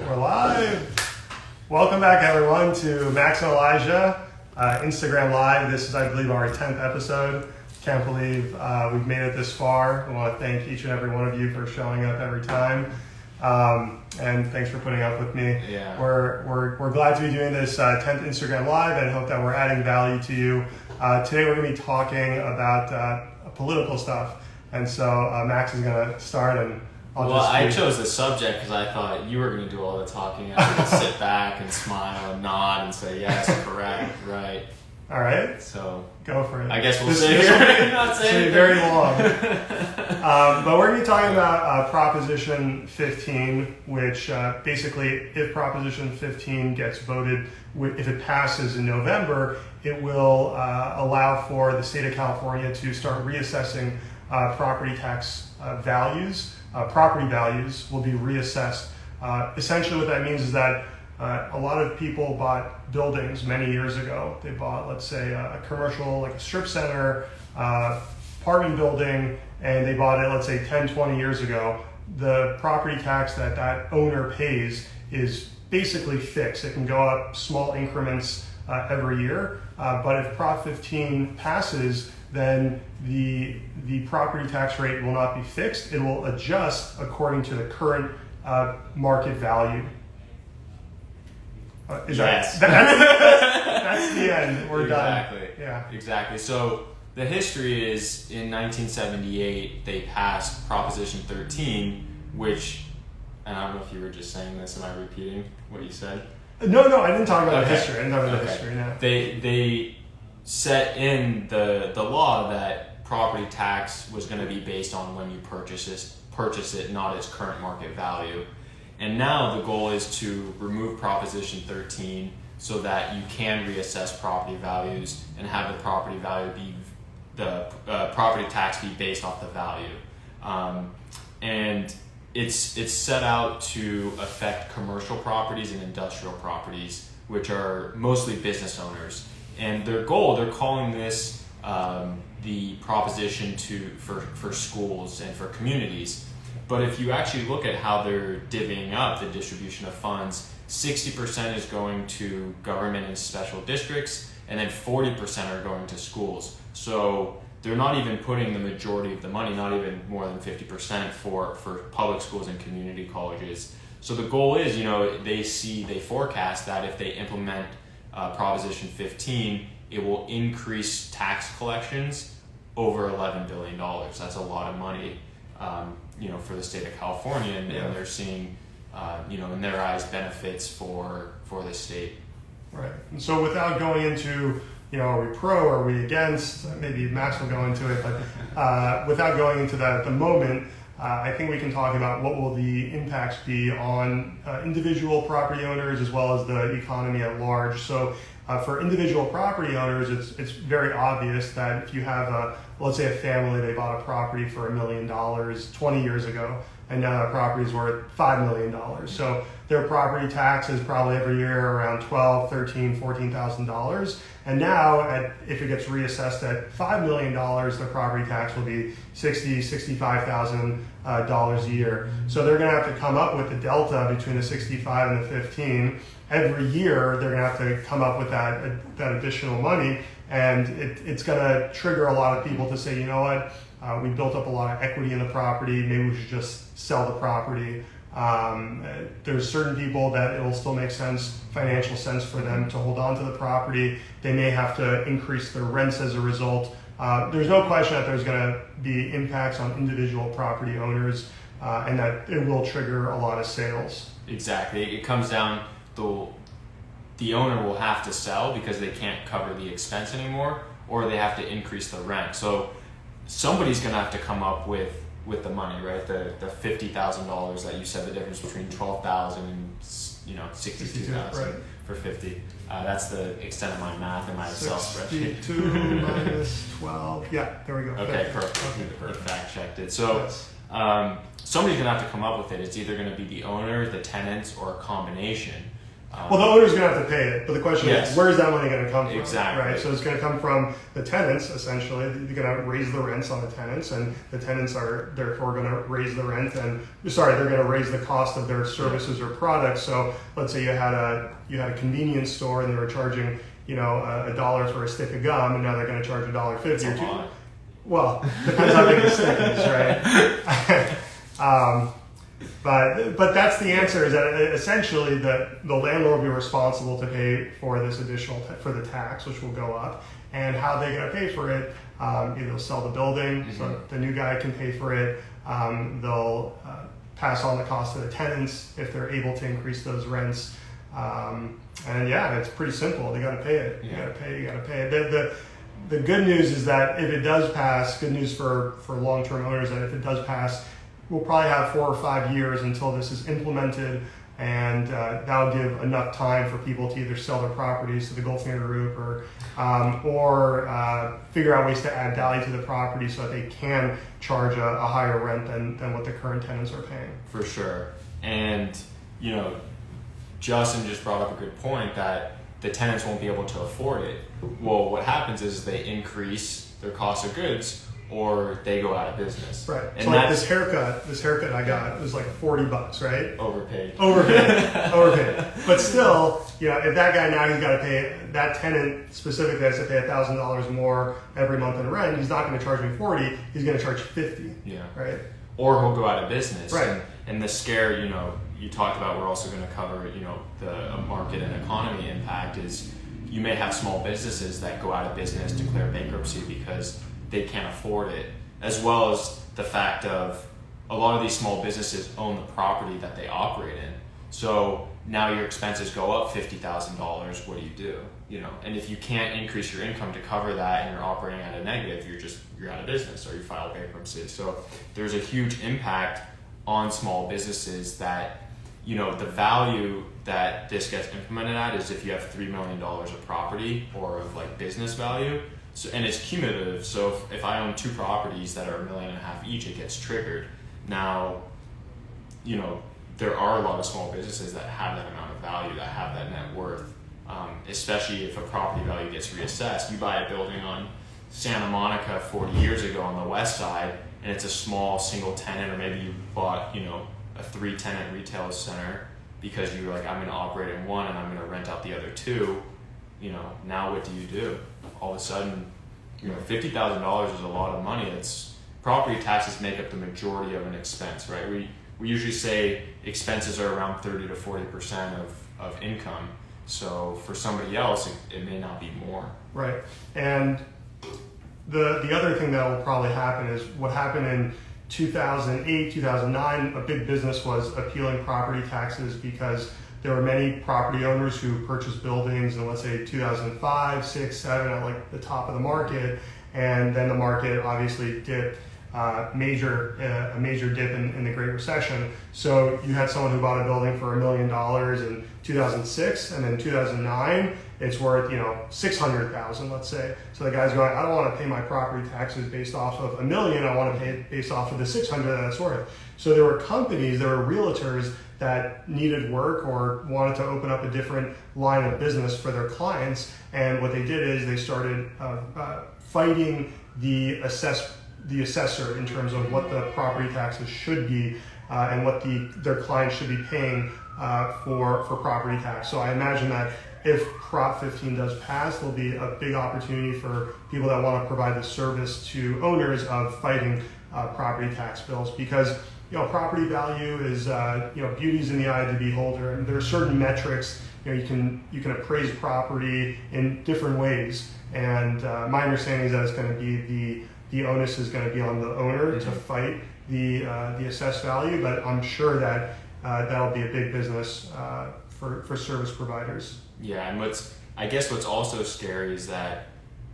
We're live. Welcome back, everyone, to Maxx and Elijah Instagram Live. This is, I believe, our 10th episode. Can't believe we've made it this far. I want to thank each and every one of you for showing up every time. And thanks for putting up with me. Yeah. We're glad to be doing this 10th Instagram Live and hope that we're adding value to you. Today we're going to be talking about political stuff. And so Maxx is going to start and I chose the subject because I thought you were going to do all the talking. I was going to sit back and smile and nod and say, yes, correct, right. All right. So go for it. I guess we'll say it. Not saying it's very long. But we're going to be talking about Proposition 15, which basically, if Proposition 15 gets voted, if it passes in November, it will allow for the state of California to start reassessing property tax values. Property values will be reassessed. Essentially what that means is that a lot of people bought buildings many years ago. They bought, let's say, a commercial, like a strip center, apartment building, and they bought it, let's say, 10, 20 years ago. The property tax that owner pays is basically fixed. It can go up small increments every year, but if Prop 15 passes, then the property tax rate will not be fixed. It will adjust according to the current market value. Yes. That's the end. We're exactly. done. Yeah. Exactly. So the history is in 1978 they passed Proposition 13, which, and I don't know if you were just saying this. Am I repeating what you said? No, I didn't talk about the history. I didn't talk about the history. No. They set in the law that property tax was going to be based on when you purchase it, not its current market value. And now the goal is to remove Proposition 13 so that you can reassess property values and have the property value be the property tax be based off the value. And it's set out to affect commercial properties and industrial properties, which are mostly business owners. And their goal, they're calling this the proposition for schools and for communities. But if you actually look at how they're divvying up the distribution of funds, 60% is going to government and special districts, and then 40% are going to schools. So they're not even putting the majority of the money, not even more than 50% for public schools and community colleges. So the goal is, they forecast that if they implement Proposition 15, it will increase tax collections over $11 billion. That's a lot of money, for the state of California, and they're seeing, in their eyes, benefits for the state. Right. And so without going into, are we pro, are we against? Maybe Maxx will go into it, but without going into that at the moment, I think we can talk about what will the impacts be on individual property owners as well as the economy at large. So for individual property owners, it's very obvious that if you have let's say a family, they bought a property for $1 million 20 years ago, and now that property is worth $5 million. So their property tax is probably every year around $12,000, $13,000, $14,000. And now, if it gets reassessed at $5 million, their property tax will be $60,000, $65,000 a year. So they're going to have to come up with the delta between the 65 and the 15. Every year, they're going to have to come up with that additional money. And it's going to trigger a lot of people to say, you know what, we built up a lot of equity in the property, maybe we should just sell the property. There's certain people that it will still make financial sense for them to hold on to the property. They may have to increase their rents as a result. There's no question that there's going to be impacts on individual property owners and that it will trigger a lot of sales. Exactly. It comes down to the owner will have to sell because they can't cover the expense anymore, or they have to increase the rent. So somebody's going to have to come up with the money, right? The $50,000 that you said, the difference between $12,000 and $62,000 right. For 50. That's the extent of my math in my Excel spreadsheet. 62 minus 12. Yeah, there we go. Okay, perfect. Okay, You fact checked it. So yes. Somebody's going to have to come up with it. It's either going to be the owner, the tenants, or a combination. Well, the owner's going to have to pay it, but the question Yes. is, where is that money going to come from? Exactly. Right. So it's going to come from the tenants, essentially. They're going to raise the rents on the tenants, and the tenants are therefore going to raise the rent, and they're going to raise the cost of their services or products. So let's say you had a convenience store and they were charging $1 for a stick of gum, and now they're going to charge $1.50 or $2. Well, depends how big the stick is, right? But that's the answer, is that essentially the landlord will be responsible to pay for this additional for the tax, which will go up, and how they're going to pay for it. Either they'll sell the building, so the new guy can pay for it. They'll pass on the cost to the tenants if they're able to increase those rents. And yeah, it's pretty simple. They got to pay it. You got to pay it. The good news is that if it does pass, good news for long-term owners, that if it does pass, we'll probably have 4 or 5 years until this is implemented, and that'll give enough time for people to either sell their properties to the Goldfinger Group or figure out ways to add value to the property so that they can charge a higher rent than what the current tenants are paying. For sure. And, Justin just brought up a good point that the tenants won't be able to afford it. Well, what happens is they increase their cost of goods, or they go out of business. Right. And so like this haircut I got was like $40, right? Overpaid. But still, if that guy now, he's got to pay, that tenant specifically has to pay $1,000 more every month in rent. He's not going to charge me $40. He's going to charge $50. Yeah. Right. Or he'll go out of business. Right. And the scare, you talked about, we're also going to cover, the market and economy impact is you may have small businesses that go out of business, declare bankruptcy because they can't afford it, as well as the fact of a lot of these small businesses own the property that they operate in. So now your expenses go up $50,000. What do? And if you can't increase your income to cover that and you're operating at a negative, you're out of business or you file bankruptcy. So there's a huge impact on small businesses that, the value that this gets implemented at is if you have $3 million of property or of like business value. So, and it's cumulative. So if I own 2 properties that are $1.5 million each, it gets triggered. Now, there are a lot of small businesses that have that amount of value, that have that net worth, especially if a property value gets reassessed. You buy a building on Santa Monica 40 years ago on the west side, and it's a small single tenant, or maybe you bought, a 3-tenant retail center because you were like, I'm going to operate in one and I'm going to rent out the other 2. Now what do? All of a sudden, $50,000 is a lot of money. It's property taxes make up the majority of an expense, right? We usually say expenses are around 30 to 40% of income. So for somebody else, it may not be more. Right. And the other thing that will probably happen is what happened in 2008, 2009, a big business was appealing property taxes because there were many property owners who purchased buildings in, let's say, 2005, 6, 7 at like the top of the market, and then the market obviously dipped, a major dip in the Great Recession. So you had someone who bought a building for $1 million in 2006, and in 2009 it's worth $600,000, let's say. So the guy's going, I don't want to pay my property taxes based off of $1 million. I want to pay it based off of the $600,000 that it's worth. So there were companies, there were realtors that needed work or wanted to open up a different line of business for their clients, and what they did is they started fighting the assessor in terms of what the property taxes should be and what their clients should be paying for property tax. So I imagine that if Prop 15 does pass, there'll be a big opportunity for people that want to provide the service to owners of fighting property tax bills, because property value is beauty's in the eye of the beholder, and there are certain metrics. You can appraise property in different ways, and my understanding is that it's going to be the onus is going to be on the owner to fight the assessed value, but I'm sure that that'll be a big business for service providers. Yeah, and what's also scary is that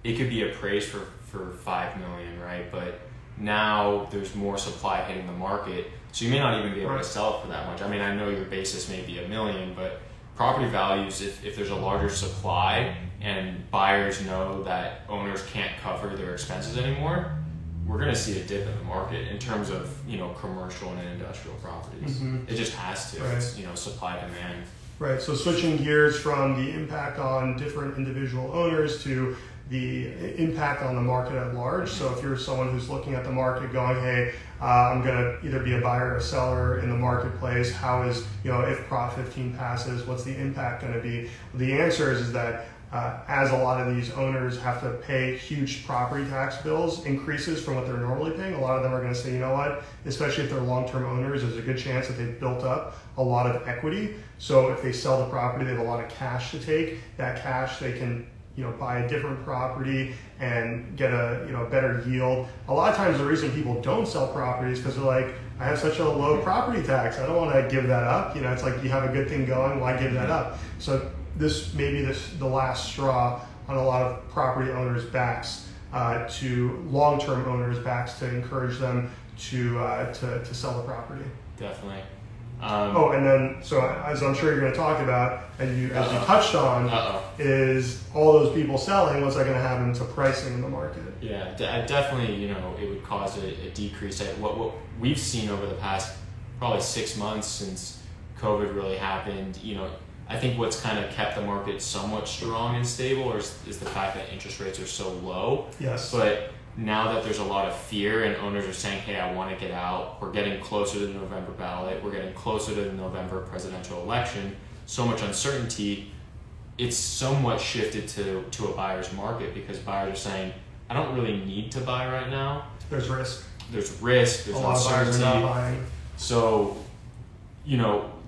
it could be appraised for $5 million, right? But now there's more supply hitting the market, so you may not even be able to sell it for that much. I mean, I know your basis may be $1 million, but property values, if there's a larger supply and buyers know that owners can't cover their expenses anymore, we're going to see a dip in the market in terms of commercial and industrial properties. It just has to. It's supply demand. Right, so switching gears from the impact on different individual owners to the impact on the market at large. So if you're someone who's looking at the market going, hey, I'm going to either be a buyer or a seller in the marketplace, how is, if Prop 15 passes, what's the impact going to be? The answer is that as a lot of these owners have to pay huge property tax bills, increases from what they're normally paying, a lot of them are going to say, you know what, especially if they're long-term owners, there's a good chance that they've built up a lot of equity. So if they sell the property, they have a lot of cash to take. That cash they can buy a different property and get a better yield. A lot of times the reason people don't sell properties because they're like, I have such a low property tax, I don't want to give that up. It's like you have a good thing going, why give that up? So this may be the last straw on a lot of property owners' backs to long-term owners' backs to encourage them to sell the property. Definitely. And then, so as I'm sure you're going to talk about, and you touched on, is all those people selling, what's that going to happen to pricing in the market? Yeah, definitely, it would cause a decrease. What we've seen over the past probably 6 months since COVID really happened, I think what's kind of kept the market somewhat strong and stable is the fact that interest rates are so low. Yes. But now that there's a lot of fear and owners are saying, hey, I want to get out, we're getting closer to the November ballot, we're getting closer to the November presidential election, so much uncertainty, it's somewhat shifted to a buyer's market because buyers are saying, I don't really need to buy right now. There's risk. There's A uncertainty. lot of buyers are not buying. So,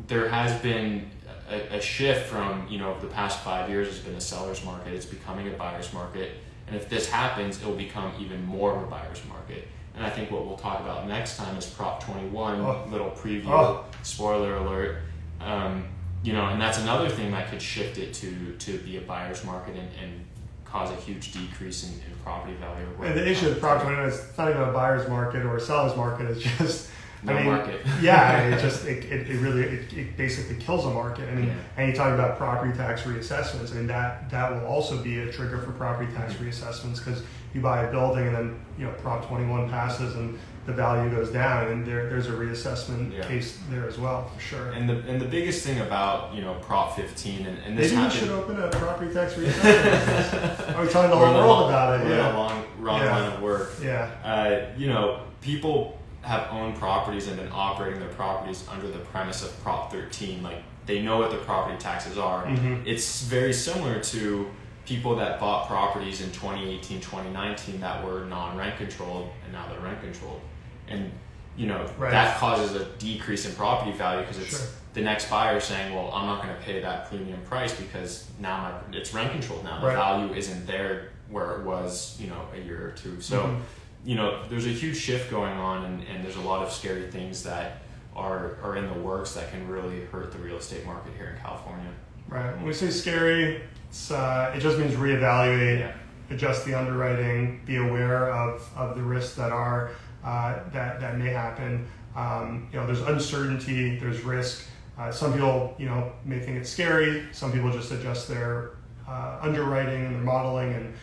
there has been a shift from, the past 5 years has been a seller's market, it's becoming a buyer's market. And if this happens, it will become even more of a buyer's market. And I think what we'll talk about next time is Prop 21, little preview, spoiler alert. And that's another thing that could shift it to be a buyer's market and cause a huge decrease in property value. And the issue with Prop 21 is it's not even a buyer's market or a seller's market, it's just market. Yeah, it really basically kills a market. And you talk about property tax reassessments. That will also be a trigger for property tax reassessments because you buy a building and then Prop 21 passes and the value goes down, and there's a reassessment case there as well for sure. And the biggest thing about Prop 15 and this maybe we should open a property tax reassessment. Are we telling the whole world about it? Yeah, wrong line of work. Yeah. People have owned properties and been operating their properties under the premise of Prop 13. Like, they know what their property taxes are. Mm-hmm. It's very similar to people that bought properties in 2018, 2019 that were non-rent controlled and now they're rent controlled. And, that causes a decrease in property value because it's the next buyer saying, well, I'm not going to pay that premium price because now it's rent controlled now. The value isn't there where it was, a year or two. So, there's a huge shift going on and there's a lot of scary things that are in the works that can really hurt the real estate market here in California. Right. When we say scary, it just means reevaluate, adjust the underwriting, be aware of the risks that are that may happen. There's uncertainty, there's risk. Some people, may think it's scary. Some people just adjust their underwriting and their modeling and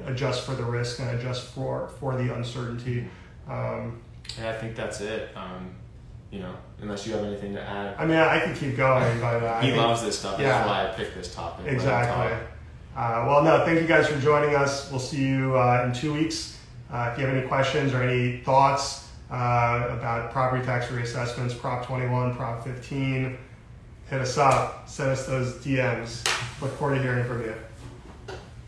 adjust for the risk and adjust for the uncertainty. I think that's it. Unless you have anything to add. I can keep going, but he loves this stuff. That's why I picked this topic. Exactly. Thank you guys for joining us. We'll see you in 2 weeks. If you have any questions or any thoughts about property tax reassessments, Prop 21, Prop 15, hit us up. Send us those DMs. Look forward to hearing from you.